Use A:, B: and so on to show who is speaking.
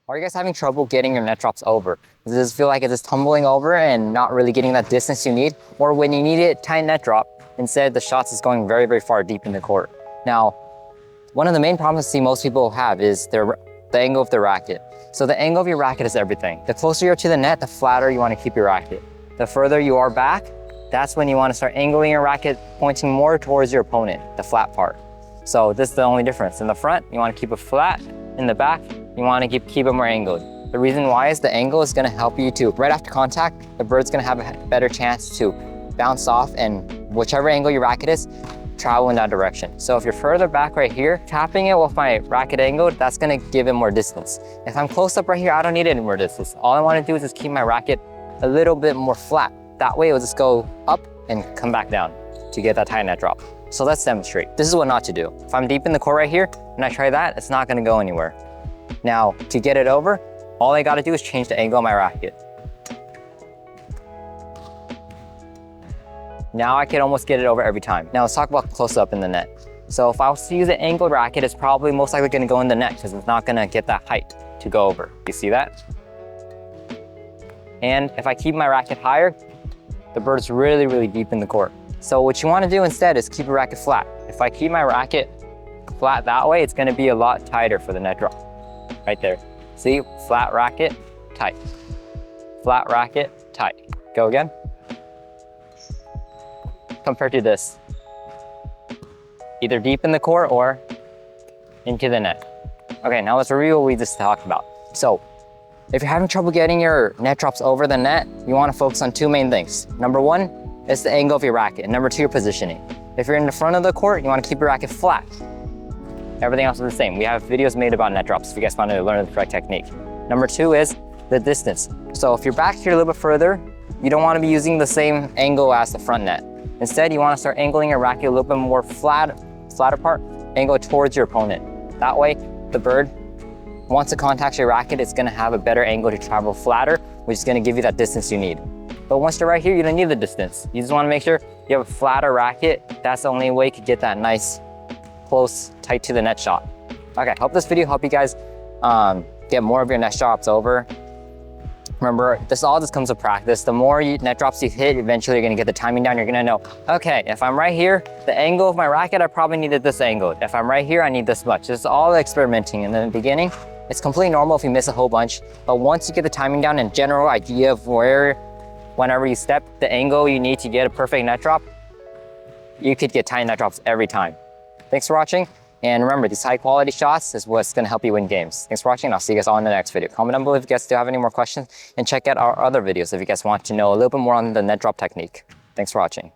A: Are you guys having trouble getting your net drops over? Does this feel like it's just tumbling over and not really getting that distance you need? Or when you need it, tight net drop, instead the shots is going very, very far deep in the court. Now, one of the main problems I see most people have is the angle of the racket. So the angle of your racket is everything. The closer you're to the net, the flatter you want to keep your racket. The further you are back, that's when you want to start angling your racket, pointing more towards your opponent, the flat part. So this is the only difference. In the front, you want to keep it flat. In the back, you want to keep it more angled. The reason why is the angle is going to help you to, right after contact, the bird's going to have a better chance to bounce off, and whichever angle your racket is, travel in that direction. So if you're further back right here, tapping it with my racket angled, that's going to give it more distance. If I'm close up right here, I don't need any more distance. All I want to do is just keep my racket a little bit more flat. That way it'll just go up and come back down to get that tight net drop. So let's demonstrate. This is what not to do. If I'm deep in the court right here and I try that, it's not going to go anywhere. Now, to get it over, all I got to do is change the angle of my racket. Now I can almost get it over every time. Now let's talk about close up in the net. So if I was to use an angled racket, it's probably most likely going to go in the net because it's not going to get that height to go over. You see that? And if I keep my racket higher, the bird's really, really deep in the court. So what you want to do instead is keep your racket flat. If I keep my racket flat that way, it's going to be a lot tighter for the net drop. Right there. See? Flat racket, tight. Flat racket, tight. Go again. Compared to this. Either deep in the court or into the net. Okay, now let's review what we just talked about. So, if you're having trouble getting your net drops over the net, you want to focus on two main things. Number one is the angle of your racket, and number two, your positioning. If you're in the front of the court, you want to keep your racket flat. Everything else is the same. We have videos made about net drops if you guys want to learn the correct technique. Number two is the distance. So if you're back here a little bit further, you don't want to be using the same angle as the front net. Instead, you want to start angling your racket a little bit more flatter part, angle towards your opponent. That way, the bird, once it contacts your racket, it's going to have a better angle to travel flatter, which is going to give you that distance you need. But once you're right here, you don't need the distance. You just want to make sure you have a flatter racket. That's the only way you can get that nice, close, tight to the net shot. Okay, hope this video helped you guys get more of your net drops over. Remember, this all just comes with practice. The more net drops you hit, eventually you're going to get the timing down. You're going to know, okay, if I'm right here, the angle of my racket, I probably needed this angle. If I'm right here, I need this much. It's all experimenting. In the beginning, it's completely normal if you miss a whole bunch. But once you get the timing down and general idea of where, whenever you step, the angle you need to get a perfect net drop, you could get tight net drops every time. Thanks for watching. And remember, these high quality shots is what's going to help you win games. Thanks for watching, and I'll see you guys all in the next video. Comment down below if you guys still have any more questions, and check out our other videos if you guys want to know a little bit more on the net drop technique. Thanks for watching.